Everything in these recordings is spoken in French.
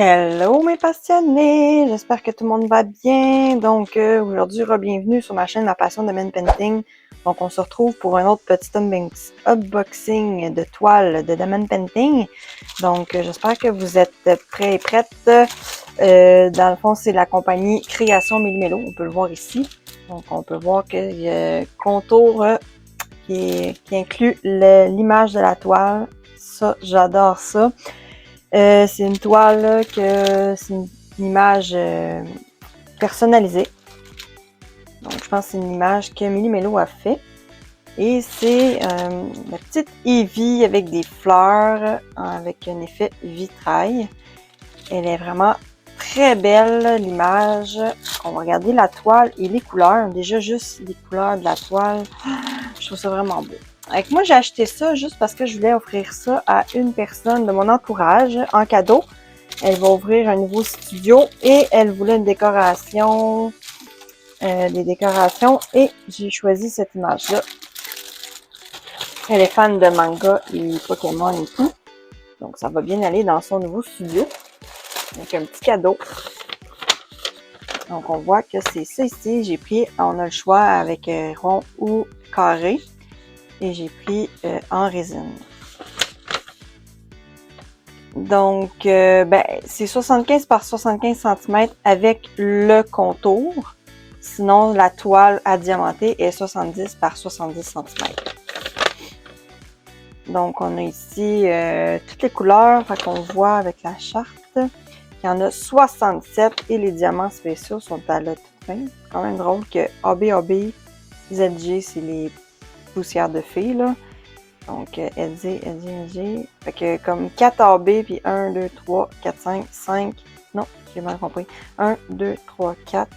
Hello mes passionnés, j'espère que tout le monde va bien. Donc aujourd'hui, bienvenue sur ma chaîne Ma Passion de Men Painting. Donc on se retrouve pour un autre petit unboxing de toiles de Men Painting. Donc j'espère que vous êtes prêts et prêtes. Dans le fond, c'est la compagnie Création Millimélo, on peut le voir ici. Donc on peut voir qu'il y a un contour qui inclut l'image de la toile. Ça, j'adore ça. C'est une toile que c'est une image personnalisée. Donc, je pense que c'est une image que Millimélo a fait. Et c'est la petite Evie avec des fleurs, avec un effet vitrail. Elle est vraiment très belle, l'image. On va regarder la toile et les couleurs. Déjà, juste les couleurs de la toile, je trouve ça vraiment beau. Avec moi, j'ai acheté ça juste parce que je voulais offrir ça à une personne de mon entourage en cadeau. Elle va ouvrir un nouveau studio et elle voulait une décoration, des décorations, et j'ai choisi cette image-là. Elle est fan de manga et Pokémon et tout, donc ça va bien aller dans son nouveau studio. Donc un petit cadeau. Donc on voit que c'est ça ici. J'ai pris, on a le choix avec rond ou carré. Et j'ai pris en résine. Donc, c'est 75 par 75 cm avec le contour. Sinon, la toile à diamanter est 70 par 70 cm. Donc, on a ici toutes les couleurs. Fait qu'on voit avec la charte qu'il y en a 67 et les diamants spéciaux sont à la toute fin. C'est quand même drôle que ABAB, ZG, c'est les poussières de filles, là. Donc, LG. Fait que comme 4 AB, puis 1, 2, 3, 4, 5, 5. Non, j'ai mal compris. 1, 2, 3, 4.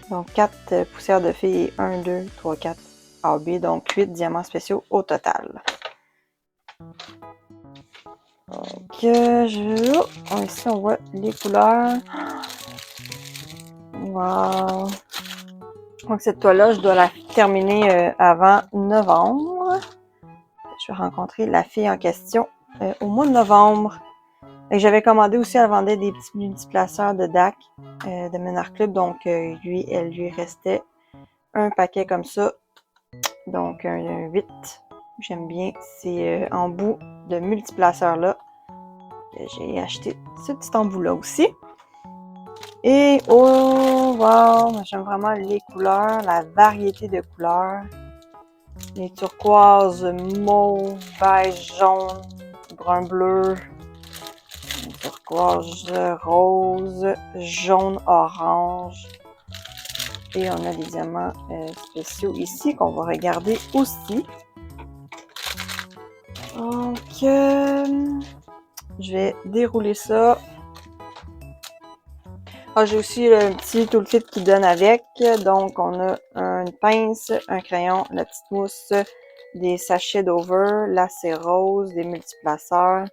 Donc, 4 poussières de filles et 1, 2, 3, 4 AB. Donc, 8 diamants spéciaux au total. Donc, ici, on voit les couleurs. Wow! Donc, cette toile-là, je dois la terminer avant novembre. Je vais rencontrer la fille en question au mois de novembre. J'avais commandé aussi, elle vendait des petits multiplaceurs de DAC de Menard Club. Donc, elle lui restait un paquet comme ça. Donc, un 8. J'aime bien. C'est en bout de multiplaceur-là. J'ai acheté ce petit embout-là aussi. Et, oh, wow! J'aime vraiment les couleurs, la variété de couleurs. Les turquoises, mauve, beige, jaune, brun bleu, turquoise, rose, jaune, orange. Et on a des diamants spéciaux ici qu'on va regarder aussi. Donc, je vais dérouler ça. Ah, j'ai aussi un petit toolkit qui donne avec. Donc, on a une pince, un crayon, la petite mousse, des sachets d'over, lacets rose, des multiplaceurs.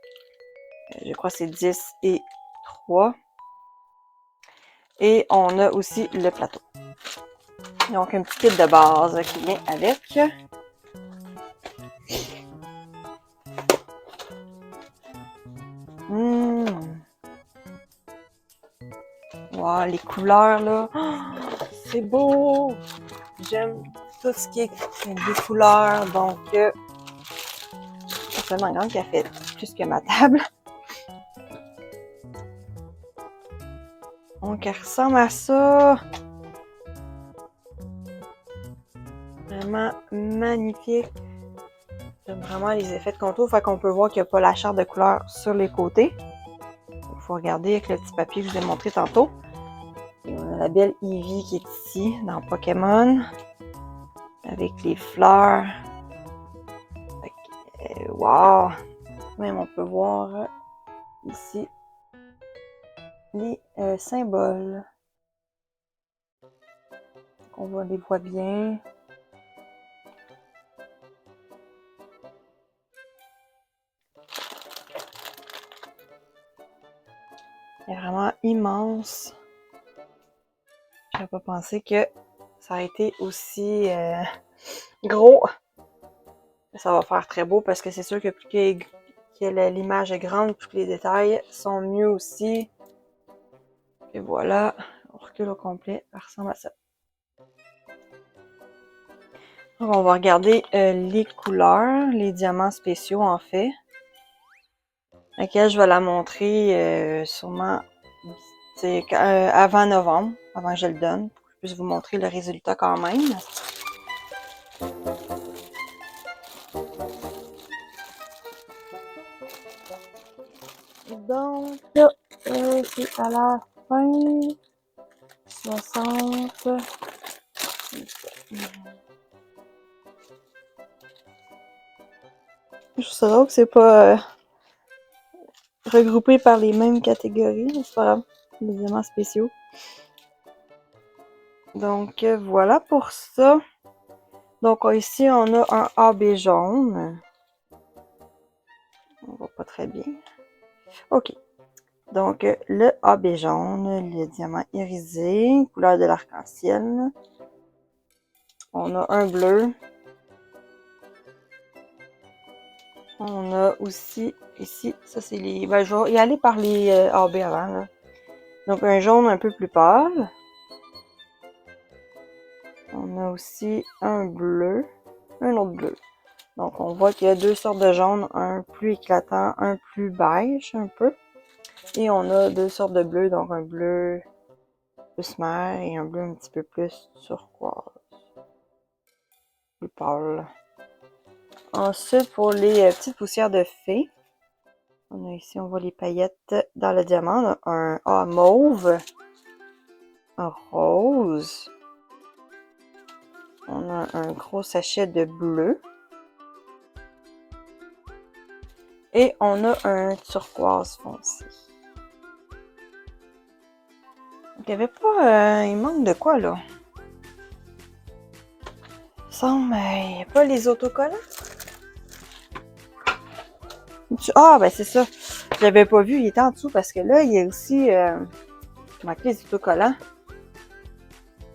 Je crois que c'est 10 et 3. Et on a aussi le plateau. Donc, un petit kit de base qui vient avec. Wow, les couleurs, là. Oh, c'est beau! J'aime tout ce qui est des couleurs. Donc, c'est tellement grande qu'elle fait plus que ma table. Donc, elle ressemble à ça. Vraiment magnifique. J'aime vraiment les effets de contour. Fait qu'on peut voir qu'il n'y a pas la charte de couleurs sur les côtés. Il faut regarder avec le petit papier que je vous ai montré tantôt. Et on a la belle Evie qui est ici, dans Pokémon. Avec les fleurs. Wow! Même on peut voir ici les symboles. On les voit bien. Elle est vraiment immense. J'avais pas pensé que ça a été aussi gros. Ça va faire très beau parce que c'est sûr que plus que l'image est grande puis que les détails sont mieux aussi. Et voilà, on recule au complet, ça ressemble à ça. Donc, on va regarder les couleurs, les diamants spéciaux en fait. Laquelle je vais la montrer sûrement avant novembre, avant que je le donne, pour que je puisse vous montrer le résultat quand même. Donc, c'est à la fin 60. Je trouve ça drôle que c'est pas regroupé par les mêmes catégories, mais c'est pas grave, les diamants spéciaux. Donc, voilà pour ça. Donc, ici, on a un AB jaune. On voit pas très bien. OK. Donc, le AB jaune, le diamant irisé, couleur de l'arc-en-ciel. On a un bleu. On a aussi, ici, ça c'est les... Ben, je vais y aller par les AB avant, là. Donc, un jaune un peu plus pâle. On a aussi un bleu, un autre bleu. Donc, on voit qu'il y a deux sortes de jaune, un plus éclatant, un plus beige un peu. Et on a deux sortes de bleu, donc un bleu plus mer et un bleu un petit peu plus turquoise. Plus pâle. Ensuite, pour les petites poussières de fée, on a ici, on voit les paillettes dans le diamant. On a un A mauve, un rose. On a un gros sachet de bleu. Et on a un turquoise foncé. Donc, il n'y avait pas... il manque de quoi, là? Il semble... il n'y a pas les autocollants? Ah, ben c'est ça. Je l'avais pas vu, il était en dessous parce que là, il y a aussi marqué les autocollants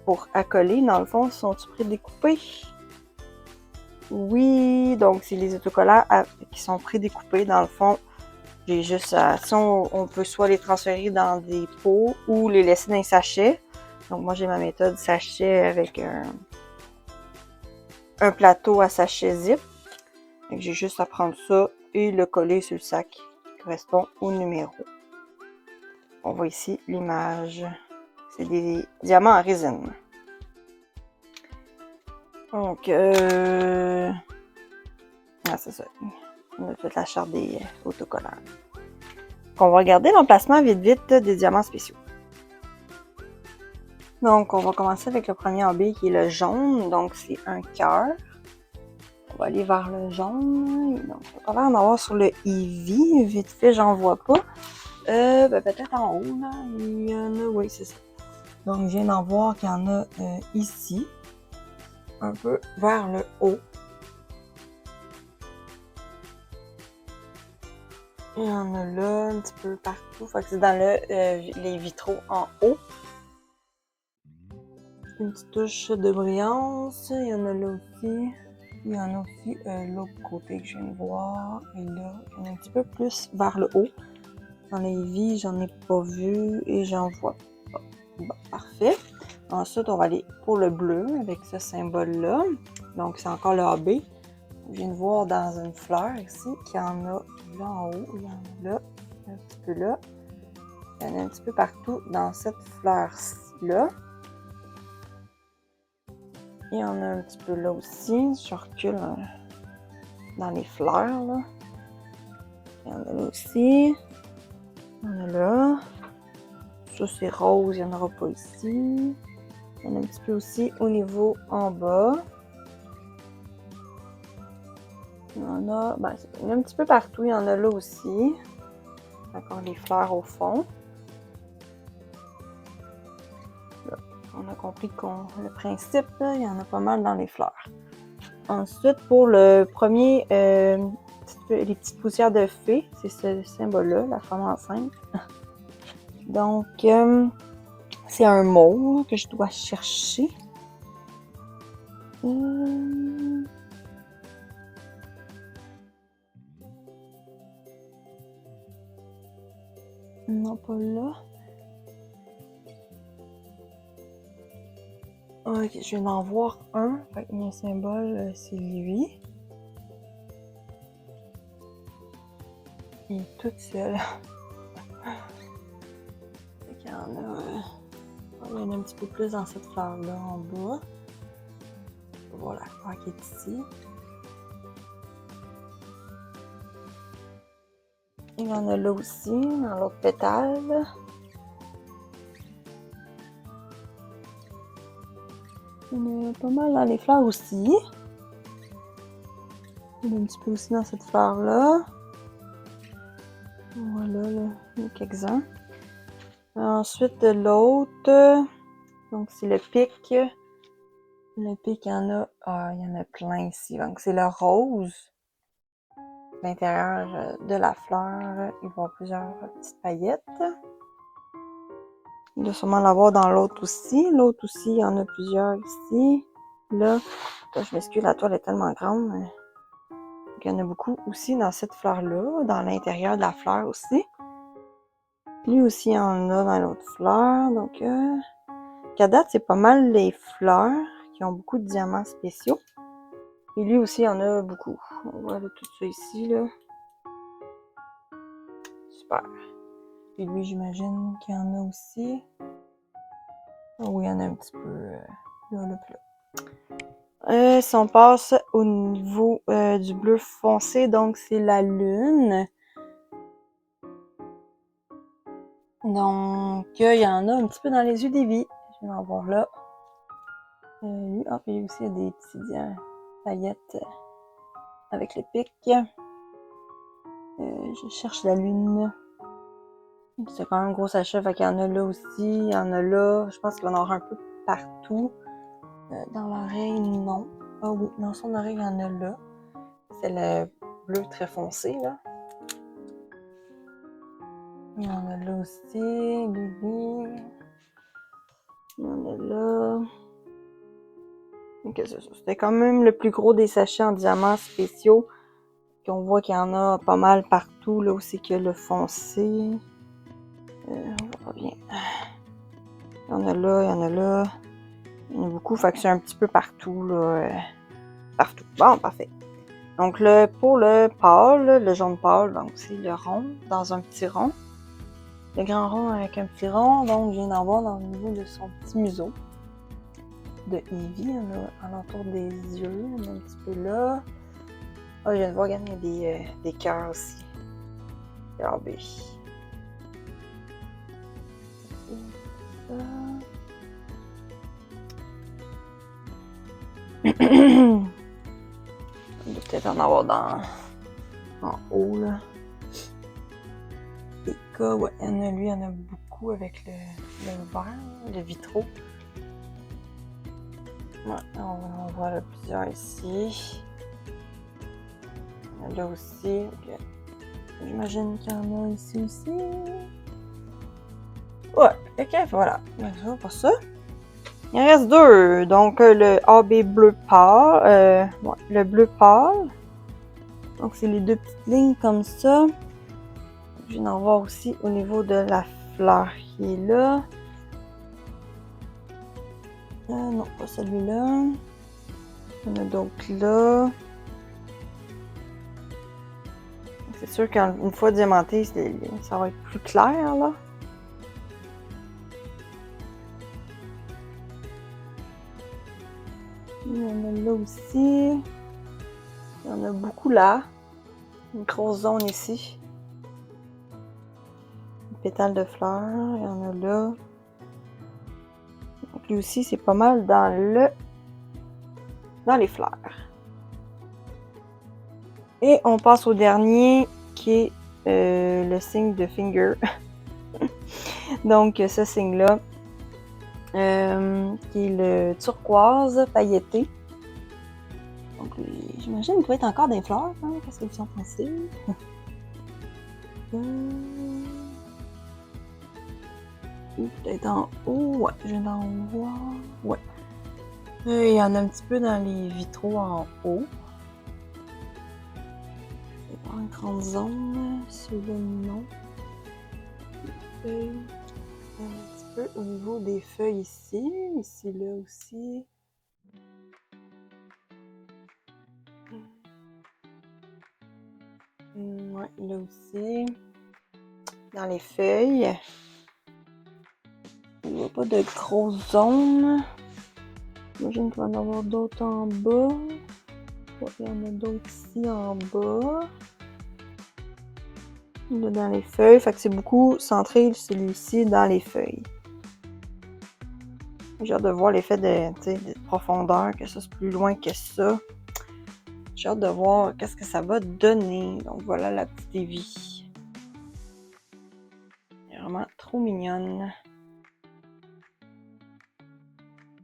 pour accoler. Dans le fond, sont-ils prédécoupés? Oui, donc c'est les autocollants qui sont prédécoupés. Dans le fond, j'ai juste à... Si on peut soit les transférer dans des pots ou les laisser dans un sachet. Donc moi, j'ai ma méthode sachet avec un plateau à sachet zip. J'ai juste à prendre ça et le coller sur le sac qui correspond au numéro. On voit ici l'image. C'est des diamants en résine. Donc, ah, c'est ça. On a fait la charte des autocollants. Donc, on va regarder l'emplacement vite des diamants spéciaux. Donc, on va commencer avec le premier en B qui est le jaune. Donc, c'est un cœur. On va aller vers le jaune. Donc, il va pas l'air d'en avoir sur le Eevee. Vite fait, j'en vois pas. Ben, peut-être en haut, là. Il y en a, oui, c'est ça. Donc, je viens d'en voir qu'il y en a ici. Un peu vers le haut. Il y en a là, un petit peu partout. Fait que c'est dans les vitraux en haut. Une petite touche de brillance. Il y en a là aussi. Il y en a aussi l'autre côté que je viens de voir. Et là, il y en a un petit peu plus vers le haut. Dans les vies, j'en ai pas vu et j'en vois pas. Bon, parfait. Ensuite, on va aller pour le bleu avec ce symbole-là. Donc, c'est encore le AB. Je viens de voir dans une fleur ici qu'il y en a là en haut, il y en a là, un petit peu là. Il y en a un petit peu partout dans cette fleur-ci-là. Il y en a un petit peu là aussi. Je recule dans les fleurs, là. Il y en a là aussi. Il y en a là. Ça, c'est rose, il n'y en aura pas ici. Il y en a un petit peu aussi au niveau en bas. Il y en a, ben, il y en a un petit peu partout, il y en a là aussi. Encore les fleurs au fond. Là, on a compris le principe, là, il y en a pas mal dans les fleurs. Ensuite, pour le premier, les petites poussières de fée, c'est ce symbole-là, la femme enceinte. Donc, c'est un mot que je dois chercher. Non, pas là. Ok, je viens d'en voir un. Fait que mon symbole, c'est lui. Il est tout seul. Fait qu'il y en a... il y en a un petit peu plus dans cette fleur-là en bas. Voilà, la fleur qui est ici. Il y en a là aussi, dans l'autre pétale. Il y en a pas mal dans les fleurs aussi. Il y en a un petit peu aussi dans cette fleur-là. Voilà, là, il y a quelques-uns. Ensuite, de l'autre, donc c'est le pic. Le pic, il y en a plein ici. Donc, c'est le rose. L'intérieur de la fleur, il va y avoir plusieurs petites paillettes. Il doit sûrement l'avoir dans l'autre aussi. L'autre aussi, il y en a plusieurs ici. Là, je m'excuse, la toile est tellement grande. Il y en a beaucoup aussi dans cette fleur-là, dans l'intérieur de la fleur aussi. Lui aussi, il y en a dans l'autre fleur. Donc, à date, c'est pas mal les fleurs qui ont beaucoup de diamants spéciaux. Et lui aussi, il y en a beaucoup. On voit là, tout ça ici, là. Super. Et lui, j'imagine qu'il y en a aussi. Oui, il y en a un petit peu là. Si on passe au niveau du bleu foncé, donc c'est la lune. Donc, il y en a un petit peu dans les yeux des vies. Je vais en voir là. Lui, puis aussi, il y a des petits paillettes avec le pic. Je cherche la lune. C'est quand même un gros sachet, fait qu'il y en a là aussi, il y en a là. Je pense qu'il va y en avoir un peu partout. Dans l'oreille, non. Ah oui, dans son oreille, il y en a là. C'est le bleu très foncé, là. Il y en a là aussi, Lily. Il y en a là. Ok, c'était quand même le plus gros des sachets en diamants spéciaux. Puis on voit qu'il y en a pas mal partout, là aussi que le foncé. On voit bien. Il y en a là, il y en a là. Il y en a beaucoup, fait que c'est un petit peu partout, là. Partout. Bon, parfait. Donc, pour le pâle, le jaune pâle, donc c'est le rond, dans un petit rond. Le grand rond avec un petit rond, donc je viens d'en voir dans le niveau de son petit museau. De Eevee, il y en a alentour des yeux, il y en a un petit peu là. Ah, je viens de voir, regarde, il y a des cœurs aussi. Regardez. Ça. Il doit peut-être en avoir en haut, là. Les cas, ouais, lui, il y en a beaucoup avec le verre, le vitraux. Ouais, on voit là, plusieurs ici. Là aussi. Okay. J'imagine qu'il y en a ici aussi. Ouais, ok, voilà. Ça, pas ça. Il en reste deux. Donc, le AB bleu pâle. Ouais, le bleu pâle. Donc, c'est les deux petites lignes comme ça. Je viens d'en voir aussi au niveau de la fleur qui est là. Non, pas celui-là. Il y en a d'autres là. C'est sûr qu'une fois diamanté, ça va être plus clair, là. Il y en a là aussi. Il y en a beaucoup là. Une grosse zone ici. Une pétale de fleurs. Il y en a là. Donc lui aussi, c'est pas mal dans les fleurs. Et on passe au dernier qui est le signe de finger. Donc ce signe-là, qui est le turquoise pailleté. Donc j'imagine qu'il doit être encore des fleurs, hein? Qu'est-ce que vous en pensez? Peut-être en haut, ouais, je viens d'en voir. Ouais. Il y en a un petit peu dans les vitraux en haut. C'est pas une grande zone, celui-là non. feuilles. Un petit peu au niveau des feuilles ici. Ici, là aussi. Ouais, là aussi. Dans les feuilles. Il n'y a pas de grosses zones. J'imagine qu'il va y en avoir d'autres en bas. Il y en a d'autres ici en bas. Là, dans les feuilles. Fait que c'est beaucoup centré celui-ci dans les feuilles. J'ai hâte de voir l'effet de profondeur, que ça c'est plus loin que ça. J'ai hâte de voir qu'est-ce que ça va donner. Donc voilà la petite Evie. Elle est vraiment trop mignonne.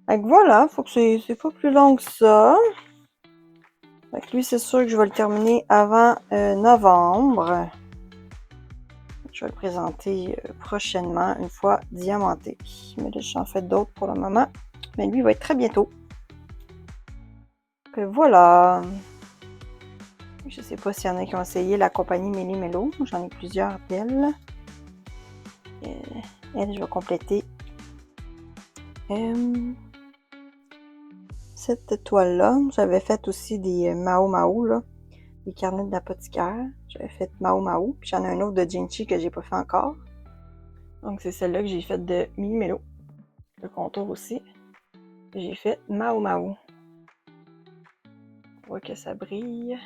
Fait que voilà, faut que c'est pas plus long que ça. Fait que lui, c'est sûr que je vais le terminer avant novembre. Je vais le présenter prochainement, une fois diamanté. Mais là, j'en fais d'autres pour le moment. Mais lui, il va être très bientôt. Donc voilà. Je sais pas s'il y en a qui ont essayé la compagnie Méli Mélo. J'en ai plusieurs d'elles. Elle, je vais compléter cette toile-là. J'avais fait aussi des Mao Mao, là. Des carnets d'apothicaire. J'avais fait Mao Mao. Puis j'en ai un autre de Jinchi que j'ai pas fait encore. Donc c'est celle-là que j'ai faite de Méli Mélo. Le contour aussi. J'ai fait Mao Mao. On voit que ça brille.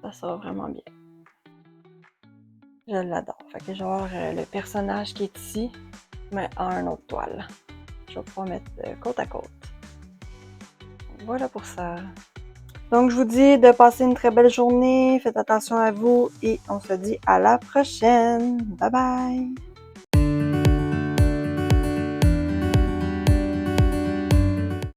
Ça sort vraiment bien. Je l'adore. Fait que genre le personnage qui est ici, mais en un autre toile. Je vais pouvoir mettre côte à côte. Voilà pour ça. Donc je vous dis de passer une très belle journée. Faites attention à vous et on se dit à la prochaine. Bye bye!